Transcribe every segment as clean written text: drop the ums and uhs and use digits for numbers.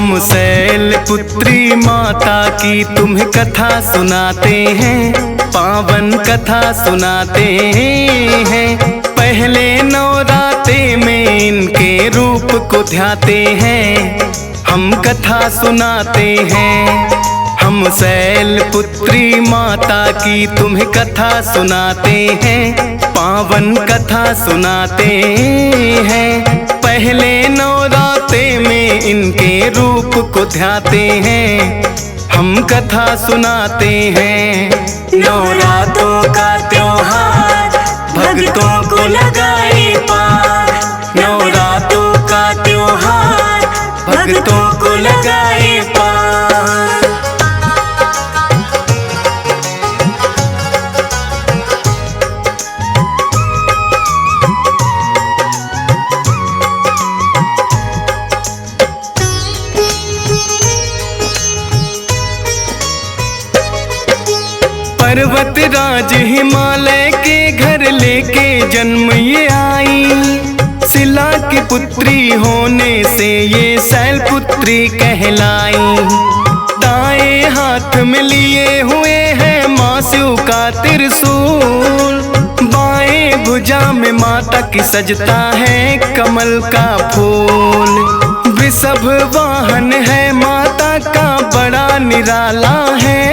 हम शैलपुत्री माता की तुम्हें कथा सुनाते हैं, पावन कथा सुनाते हैं। पहले नवरात्रे में इनके रूप को ध्याते हैं, हम कथा सुनाते हैं। हम शैलपुत्री माता की तुम्हें कथा सुनाते हैं, पावन कथा सुनाते हैं। पहले नवरात्रे में इनके रूप को ध्याते हैं, हम कथा सुनाते हैं। नवरात्रों का त्योहार भक्तों को लगाए पार, नवरात्रों का त्योहार भक्तों को लगाए पार। पर्वत राज हिमालय के घर लेके जन्म ये आई, शिला की पुत्री होने से ये शैलपुत्री कहलाई। दाएं हाथ में लिए हुए हैं माँ शिव का त्रिशूल, बाएं भुजा में माता की सजता है कमल का फूल। वृषभ वाहन है माता का बड़ा निराला है,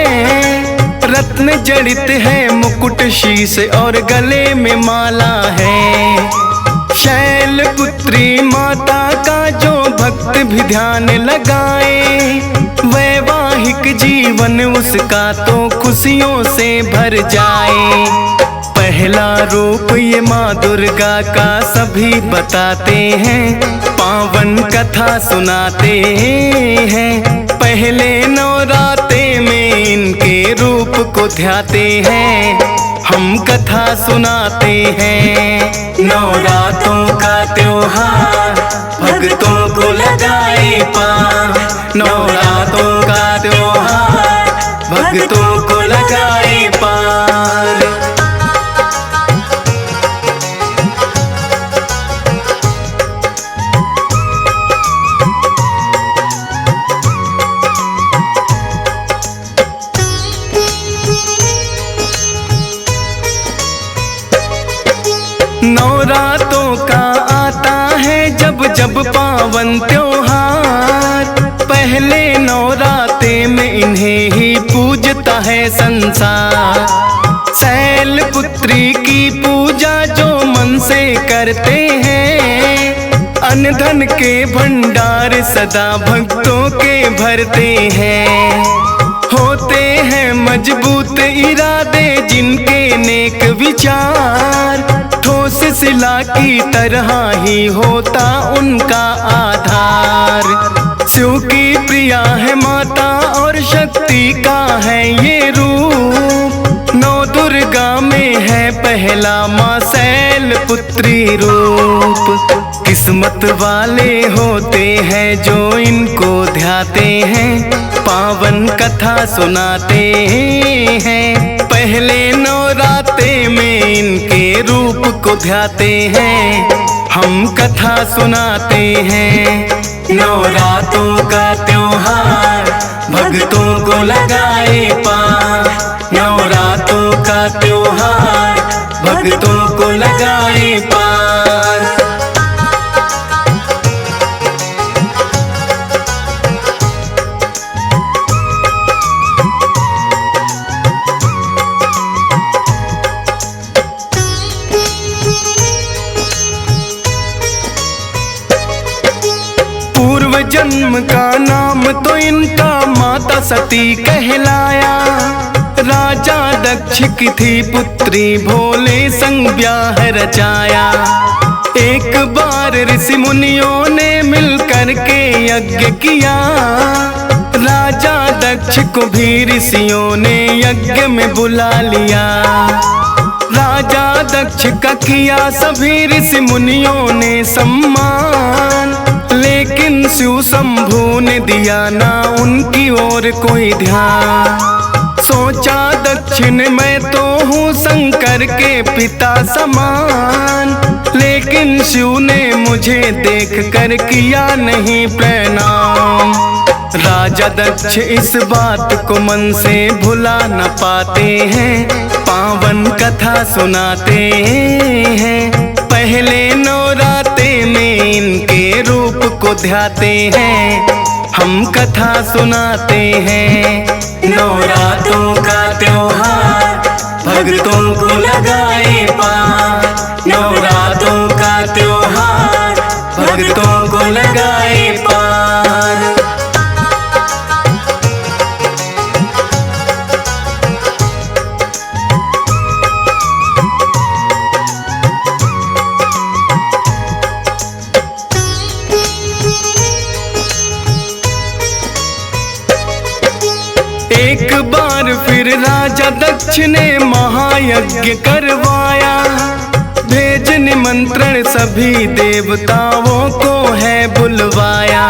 रत्न जड़ित है मुकुट शीश और गले में माला है। शैलपुत्री माता का जो भक्त भी ध्यान लगाए, वैवाहिक जीवन उसका तो खुशियों से भर जाए। पहला रूप ये माँ दुर्गा का सभी बताते हैं, पावन कथा सुनाते हैं। पहले नवरात्रे में इनके रूप को ध्याते हैं, हम कथा सुनाते हैं। नवरात्रों का त्योहार भक्तों को लगाए पार, नवरात्रों का त्योहार भक्तों को लगाए पार। नवरात्रों का आता है जब जब पावन त्योहार, पहले नवरात्रे में इन्हें ही पूजता है संसार। शैलपुत्री की पूजा जो मन से करते हैं, अन्न धन के भंडार सदा भक्तों के भरते हैं। होते हैं मजबूत इरादे जिनके नेक विचार, ठोस शिला की तरह ही होता उनका आधार। शिव की प्रिया है माता और शक्ति का है ये रूप, नौ दुर्गा में है पहला माँ शैलपुत्री रूप। किस्मत वाले होते हैं जो इनको ध्याते हैं, पावन कथा सुनाते हैं। पहले नवरात्रे में इनके रूप को ध्याते हैं, हम कथा सुनाते हैं। नवरात्रों का त्योहार भक्तों को लगाए पार, नवरात्रों का त्योहार भक्तों को लगाए पार। जन्म का नाम तो इनका माता सती कहलाया, राजा दक्ष की थी पुत्री भोले संग ब्याह रचाया। एक बार ऋषि मुनियों ने मिलकर के यज्ञ किया, राजा दक्ष को भी ऋषियों ने यज्ञ में बुला लिया। राजा दक्ष का किया सभी ऋषि मुनियों ने सम्मान, लेकिन शिव शंभू ने दिया ना उनकी ओर कोई ध्यान। सोचा दक्षिण मैं तो हूँ शंकर के पिता समान, लेकिन शिव ने मुझे देख कर किया नहीं प्रणाम। राजा दक्ष इस बात को मन से भुला न पाते हैं, पावन कथा सुनाते हैं। पहले नवरात्रे में इनके रूप को ध्याते हैं, हम कथा सुनाते हैं। नवरात्रों का त्योहार भक्तों को लगाए पार, नवरात्रों का त्योहार भक्तों को लगाए पार। एक बार फिर राजा दक्ष ने महायज्ञ करवाया, भेज निमंत्रण सभी देवताओं को है बुलवाया।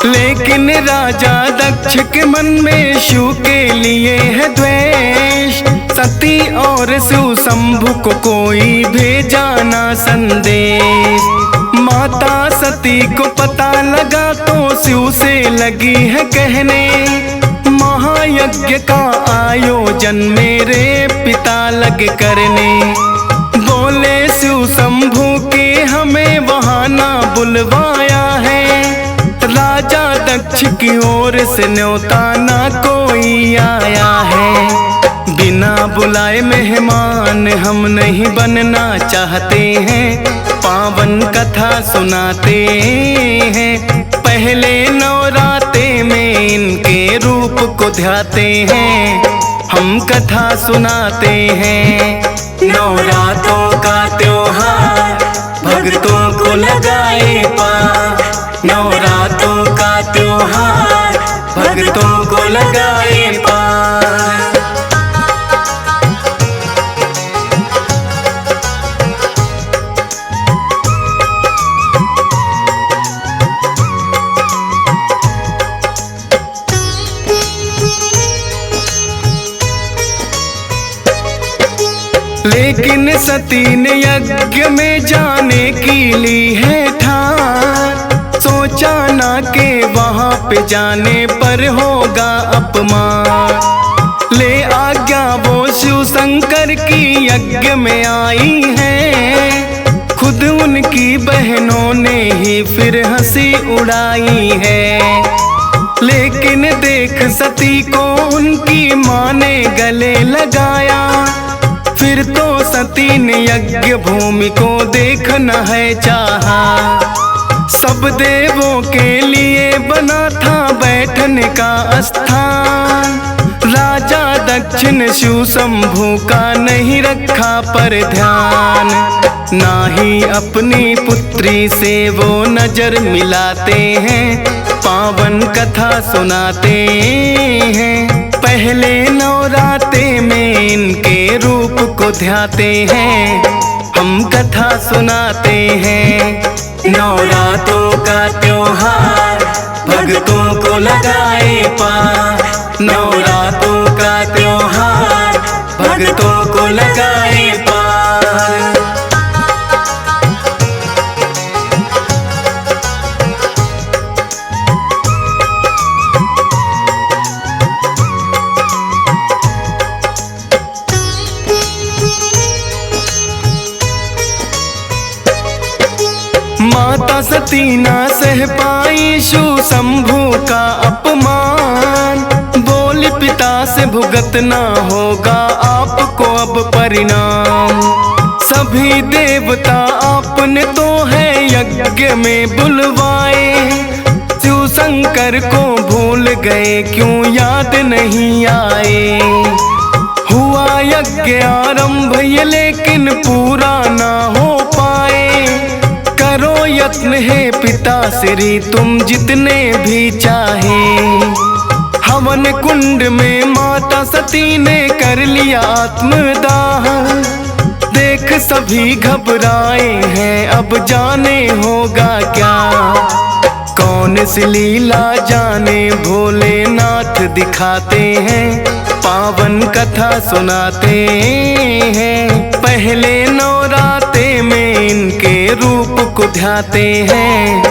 लेकिन राजा दक्ष के मन में शिव के लिए है द्वेष, सती और शिव शंभु को कोई भेजा ना संदेश। माता सती को पता लगा तो शिव से लगी है कहने, महायज्ञ का आयोजन मेरे पिता लगे करने। बोले शिव शंभु के हमें वहाँ ना बुलवाया है, राजा दक्ष की ओर से न्योता ना कोई आया है। बिना बुलाए मेहमान हम नहीं बनना चाहते हैं, पावन कथा सुनाते हैं। पहले नवरात्रे में इनके रूप को ध्याते हैं, हम कथा सुनाते हैं। नवरात्रों का त्योहार भक्तों को लगाए पार, नवरात्रों का त्योहार भक्तों को लगाए पार। लेकिन सती ने यज्ञ में जाने की ली है ठान, सोचा ना के वहाँ पे जाने पर होगा अपमान। ले आज्ञा वो शिव शंकर की यज्ञ में आई है, खुद उनकी बहनों ने ही फिर हंसी उड़ाई है। लेकिन देख सती को उनकी माँ ने गले लगाया, फिर तो सती ने यज्ञ भूमि को देखना है चाहा। सब देवों के लिए बना था बैठने का स्थान, राजा दक्ष ने शिव शंभु का नहीं रखा पर ध्यान। ना ही अपनी पुत्री से वो नजर मिलाते हैं, पावन कथा सुनाते हैं। पहले नवरात्रे में इनके रूप को ध्याते हैं, हम कथा सुनाते हैं। नवरात्रों का त्योहार भक्तों को लगाए पार, नवरात्रों का त्योहार भक्तों को लगाए पार। माता सती ना सह पाई शिव शंभु का अपमान, बोली पिता से भुगतना होगा आपको अब परिणाम। सभी देवता आपने तो है यज्ञ में बुलवाए, शिव शंकर को भूल गए क्यों याद नहीं आए। हुआ यज्ञ आरंभ ये लेकिन पूरा ना हो पाए, करो यत्न है पिता श्री तुम जितने भी चाहे। हवन कुंड में माता सती ने कर लिया आत्मदाह, देख सभी घबराए हैं अब जाने होगा क्या। कौन सी लीला जाने भोलेनाथ दिखाते हैं, पावन कथा सुनाते हैं। पहले नवरात्रे में इनके रूप को ध्याते हैं,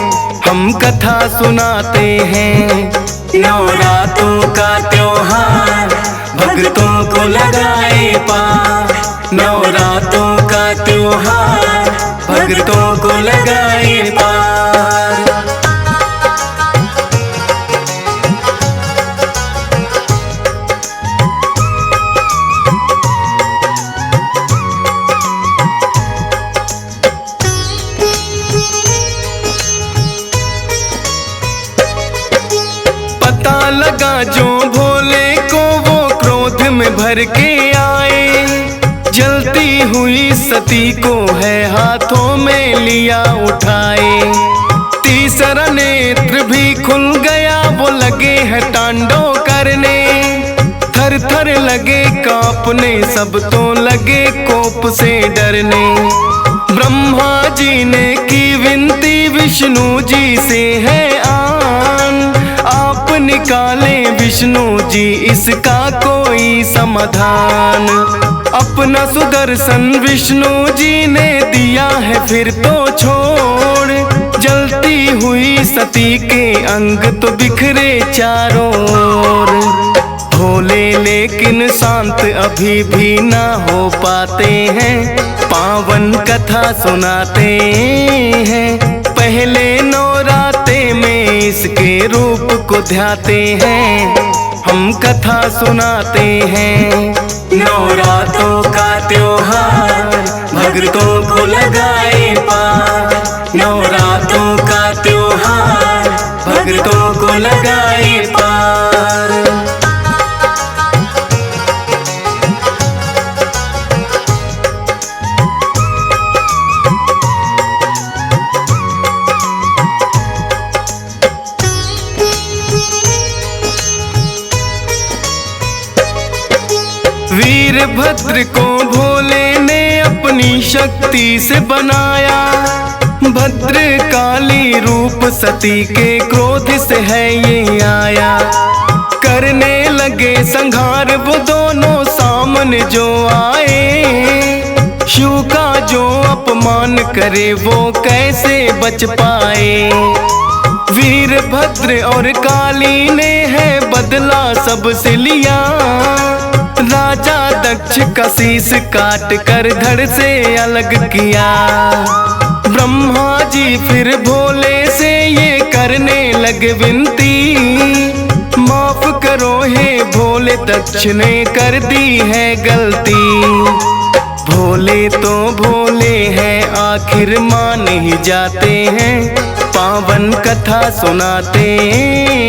हम कथा सुनाते हैं। को लगाए पार। नवरात्रों का त्योहार भक्तों को लगाए पार। पता लगा जो भोले को वो क्रोध में भर के आए, जलती हुई सती को है हाथों में लिया उठाए। तीसरा नेत्र भी खुल गया, वो लगे हैं तांडव करने। थर थर लगे कांपने, सब तो लगे कोप से डरने। ब्रह्मा जी ने की विनती विष्णु जी से है आन, आप निकाले विष्णु जी इसका कोई समाधान। अपना सुदर्शन विष्णु जी ने दिया है फिर तो छोड़, जलती हुई सती के अंग तो बिखरे चारों ओर। भोले लेकिन शांत अभी भी ना हो पाते हैं, पावन कथा सुनाते हैं। पहले नवरात्रे में इसके रूप को ध्याते हैं, हम कथा सुनाते हैं। नवरात्रों का त्योहार भक्तों को लगाए पार। नवरात्रों का त्योहार भक्तों को लगाए पार। वीरभद्र को भोले ने अपनी शक्ति से बनाया, भद्रकाली रूप सती के क्रोध से है ये आया। करने लगे संहार वो दोनों सामने जो आए, शिव का जो अपमान करे वो कैसे बच पाए। वीरभद्र और काली ने है बदला सबसे लिया, राजा दक्ष का शीश काट कर धड़ से अलग किया। ब्रह्मा जी फिर भोले से ये करने लगे विनती, माफ करो हे भोले दक्ष ने कर दी है गलती। भोले तो भोले हैं आखिर मान ही जाते हैं, पावन कथा सुनाते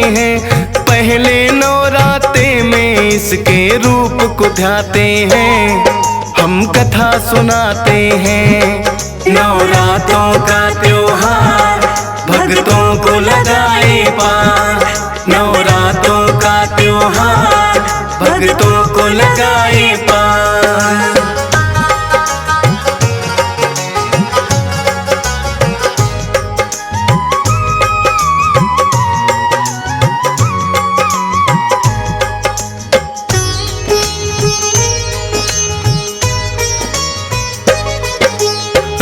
हैं। पहले नवरात्रे में इसके रूप को ध्याते हैं, हम कथा सुनाते हैं। नवरात्रों का त्योहार भक्तों को लगाए पार। नवरात्रों का त्योहार भक्तों को लगाए पार।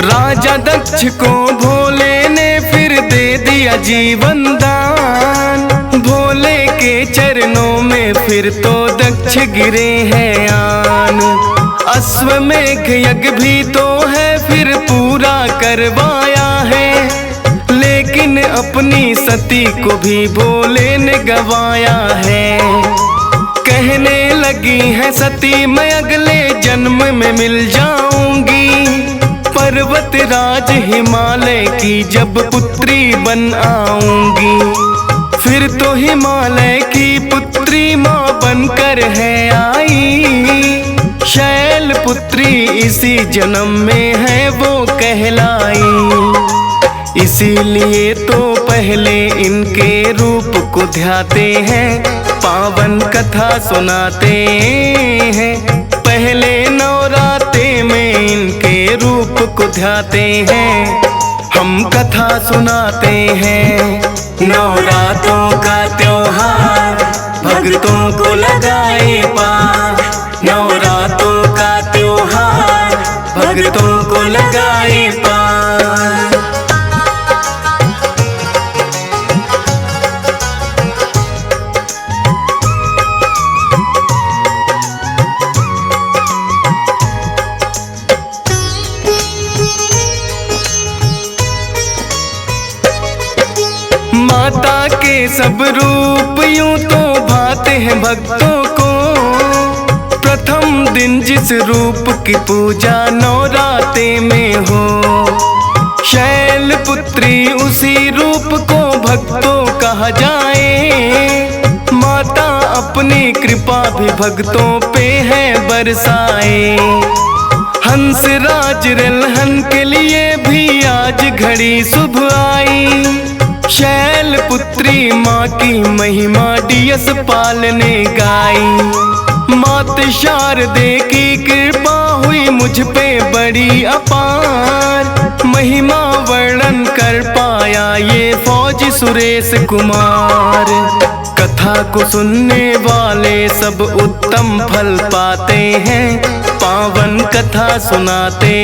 राजा दक्ष को भोले ने फिर दे दिया जीवन दान, भोले के चरणों में फिर तो दक्ष गिरे हैं आन। अश्वमेघ यज्ञ भी तो है फिर पूरा करवाया है, लेकिन अपनी सती को भी भोले ने गवाया है। कहने लगी है सती मैं अगले जन्म में मिल जाऊंगी, पर्वत राज हिमालय की जब पुत्री बन आऊंगी। फिर तो हिमालय की पुत्री माँ बनकर है आई, शैल पुत्री इसी जन्म में है वो कहलाई। इसीलिए तो पहले इनके रूप को ध्याते हैं, पावन कथा सुनाते हैं। पहले नवरात्रे में इनके रूप को ध्याते हैं, हम कथा सुनाते हैं। नवरात्रों का त्योहार भक्तों को लगाए पार। नवरात्रों का त्योहार भक्तों को लगाए पार। सब रूप यूं तो भाते हैं भक्तों को। प्रथम दिन जिस रूप की पूजा नवराते में हो, शैलपुत्री उसी रूप को भक्तों कहा जाए। माता अपनी कृपा भी भक्तों पे है बरसाए। हंस राज रलहन के लिए भी आज घड़ी शुभ आई। शैलपुत्री माँ की महिमा डियस पाल ने गाई। मात शारदे की कृपा हुई मुझ पे बड़ी अपार। महिमा वर्णन कर पाया ये फौजी सुरेश कुमार। कथा को सुनने वाले सब उत्तम फल पाते हैं। पावन कथा सुनाते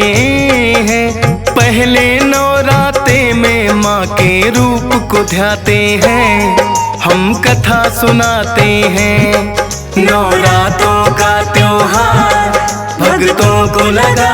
हैं। पहले नवराते में माँ के रूप को ध्याते हैं। हम कथा सुनाते हैं। नवरातों का त्योहार भक्तों को लगा